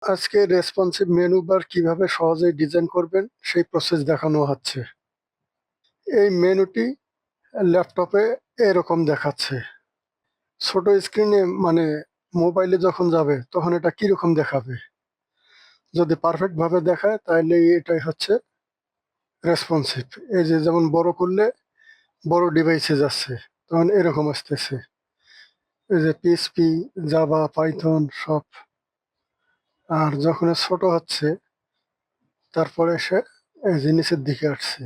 আজকে responsive menu bar কিভাবে সহজেই ডিজাইন করবেন সেই প্রসেস দেখানো হচ্ছে। এই মেনুটি ল্যাপটপে এরকম দেখাচ্ছে। ছোট স্ক্রিনে মানে মোবাইলে যখন যাবে তখন এটা কিরকম দেখাবে? যদি পারফেক্ট ভাবে দেখায় তাহলে এটাই হচ্ছে রেসপন্সিভ। এই যে যেমন বড় করলে বড় ডিভাইসে যাচ্ছে, তখন এরকম আসতেছে। এই যে পিএইচপি, জাভা, পাইথন সব। আর যখন ছোট হচ্ছে তারপরে সে এই যে নিচের দিকে আসছে।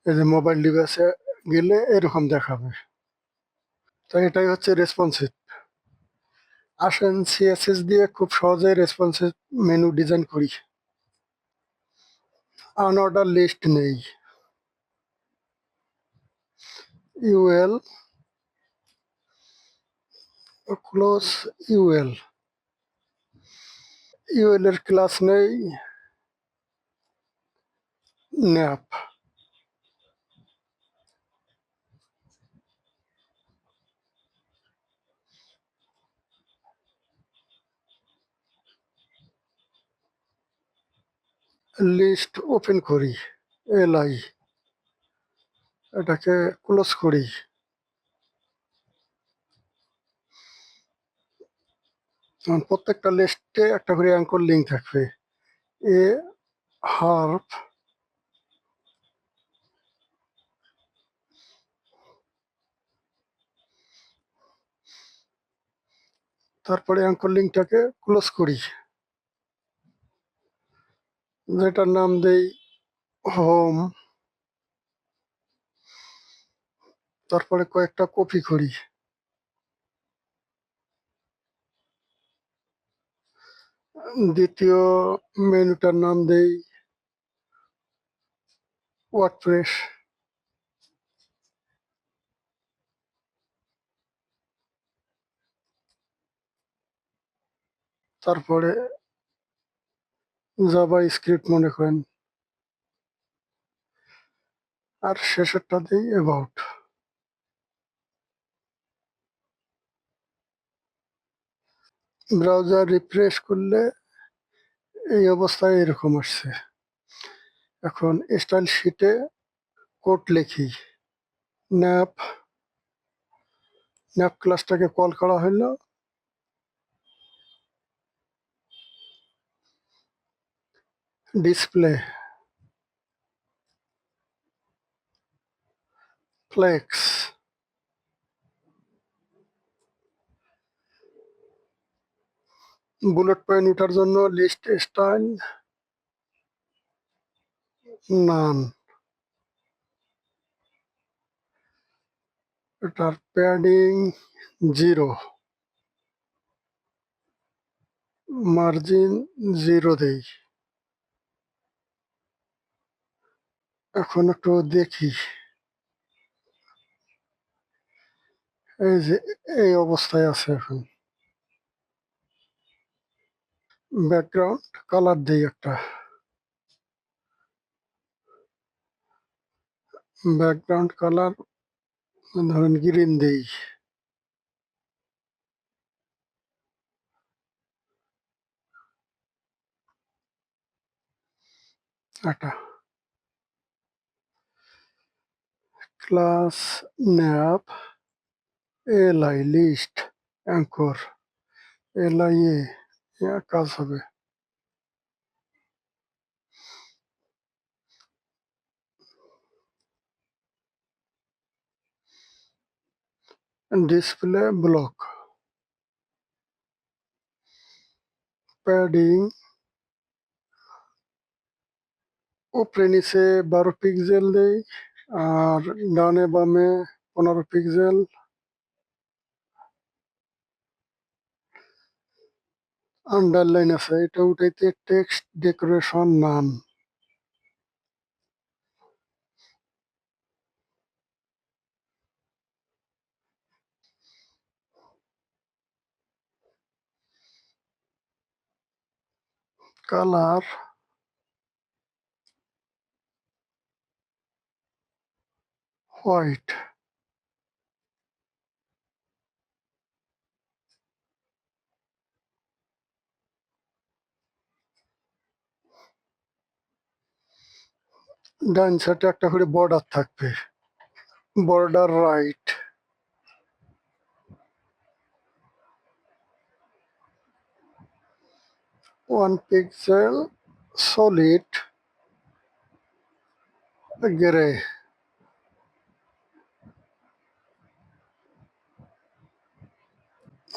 এই যে মোবাইল ডিভাইসে গেলে এরকম দেখাবে। তো এটাই হচ্ছে রেসপন্সিভ। আসেন সিএসএস দিয়ে খুব সহজে রেসপন্সিভ মেনু ডিজাইন করি। আনঅর্ডার লিস্ট নেই। UL, close UL. ইউএল এর ক্লাস নেই। ন্যাপ, লিস্ট ওপেন করি। এলআই, এটাকে ক্লোজ করি। প্রত্যেকটা লিস্টে একটা করে অ্যাঙ্কর লিঙ্ক থাকবে। এ হার্প, তারপরে অ্যাঙ্কর লিঙ্কটাকে ক্লোজ করি, যেটার নাম দেই হোম। তারপরে কয়েকটা কপি করি। দ্বিতীয় মেনুটার নাম দেই ওয়ার্ডপ্রেস। তারপরে জাভা স্ক্রিপ্ট মনে করেন। আর শেষেরটা দেই অ্যাবাউট। ব্রাউজার রিফ্রেশ করলে এই অবস্থায় এরকম আসছে। এখন স্টাইল শিটে কোড লিখি। ন্যাপ, ন্যাপ ক্লাসটাকে কল করা হলো। ডিসপ্লে, ফ্লেক্স, বুলেট পয়েন্ট ওঠার জন্য লিস্ট স্টাইল নান। এটার প্যাডিং 0, মার্জিন 0 দেই। এখন একটু দেখি। এই যে এই অবস্থায় আছে এখন। ব্যাকগ্রাউন্ড কালার দেই একটা। ব্যাকগ্রাউন্ড কালার ধরেন গ্রিন দেই। একটা class nav LI list anchor LI এ কাজ হবে। ডিসপ্লে ব্লক, প্যাডিং উপরে নিচে 12 পিক্সেল দেই, আর ডানে বামে 15 পিক্সেল। আন্ডারলাইন আছে, এটা উঠাইতে টেক্সট ডেকোরেশন নাম। Colour white. ডান সাইডে একটা করে বর্ডার থাকবে, border right, 1 pixel solid grey.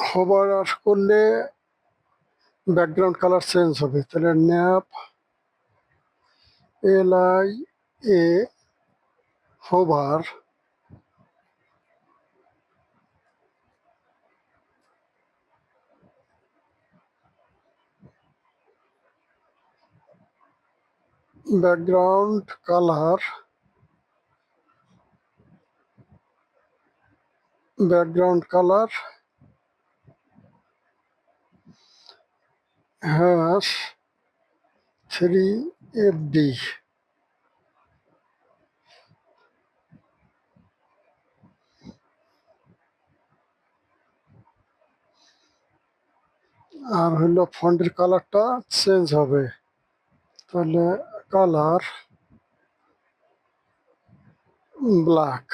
Hover করলে ব্যাকগ্রাউন্ড কালার চেঞ্জ হবে, তাহলে nav LIA hover background colour, hash 3FD। আর হলো ফন্টের কালারটা চেঞ্জ হবে, তাহলে কালার ব্ল্যাক।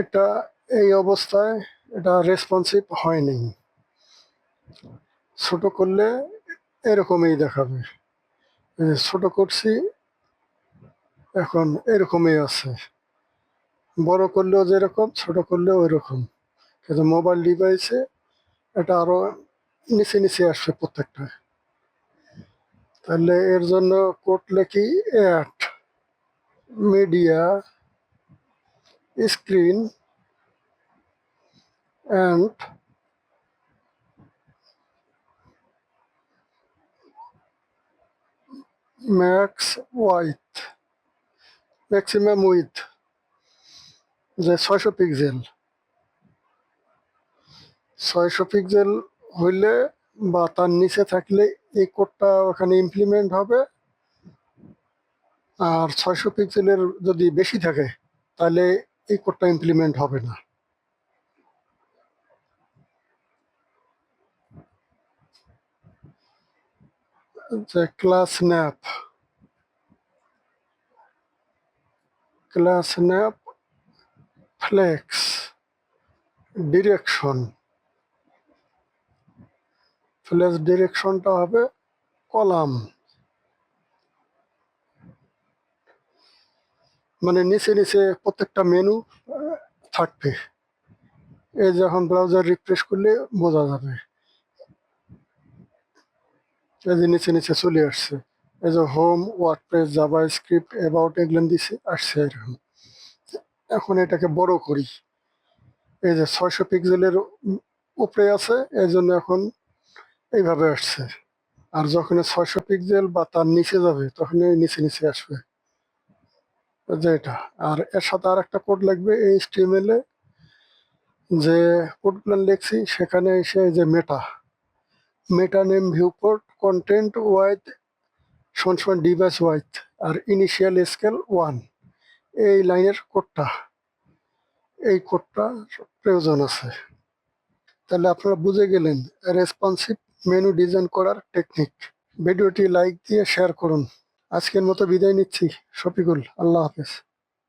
এটা এই অবস্থায় এটা রেসপন্সিভ হয়নি, ছোট করলে এরকমই দেখাবে। ছোট করছি, এখন এরকমই আছে, বড় করলেও যেরকম, ছোট করলেও ওইরকম। কিন্তু মোবাইল ডিভাইসে এটা আরো নিচে নিচে আসবে প্রত্যেকটা। তাহলে এর জন্য কোড লিখি add media screen and maximum width, যে 600 পিক্সেল, 600 পিক্সেল হইলে বা তার নিচে থাকলে এই কোডটা ওখানে ইমপ্লিমেন্ট হবে। আর 600 পিক্সেলের যদি বেশি থাকে তাহলে এই কোডটা ইমপ্লিমেন্ট হবে না। যে ক্লাস ন্যাপ ফ্লেক্স ডিরেকশনটা হবে কলাম, মানে নিচে নিচে প্রত্যেকটা মেনু থাকবে। এই যখন ব্রাউজার রিফ্রেশ করলে বোঝা যাবে, এই যে নিচে নিচে চলে আসছে। এই যে home, WordPress, Java script, about এগুলো দিছে, আসছে এরকম। এখন এটাকে বড় করি, এই যে 600 পিক্সেলের উপরে আছে, এই জন্য এখন এইভাবে আসছে। আর যখন 600 পিক্সেল বা তার নিচে যাবে তখন এই নিচে নিচে আসবে, যে এটা। আর এর সাথে আর একটা কোড লাগবে HTML এ, যে কোডগুলো লিখছি সেখানে এসে যে মেটা নেম ভিউপোর্ট কন্টেন্ট ওয়াইথ সমান ডিভাইস ওয়াইথ আর ইনিশিয়াল স্কেল 1, এই লাইনের এই কোডটা প্রয়োজন আছে। তাহলে আপনারা বুঝে গেলেন রেসপন্সিভ মেনু ডিজাইন করার টেকনিক। ভিডিওটি লাইক দিয়ে শেয়ার করুন। আজকের মতো বিদায় নিচ্ছি। শফিকুল, আল্লাহ হাফেজ।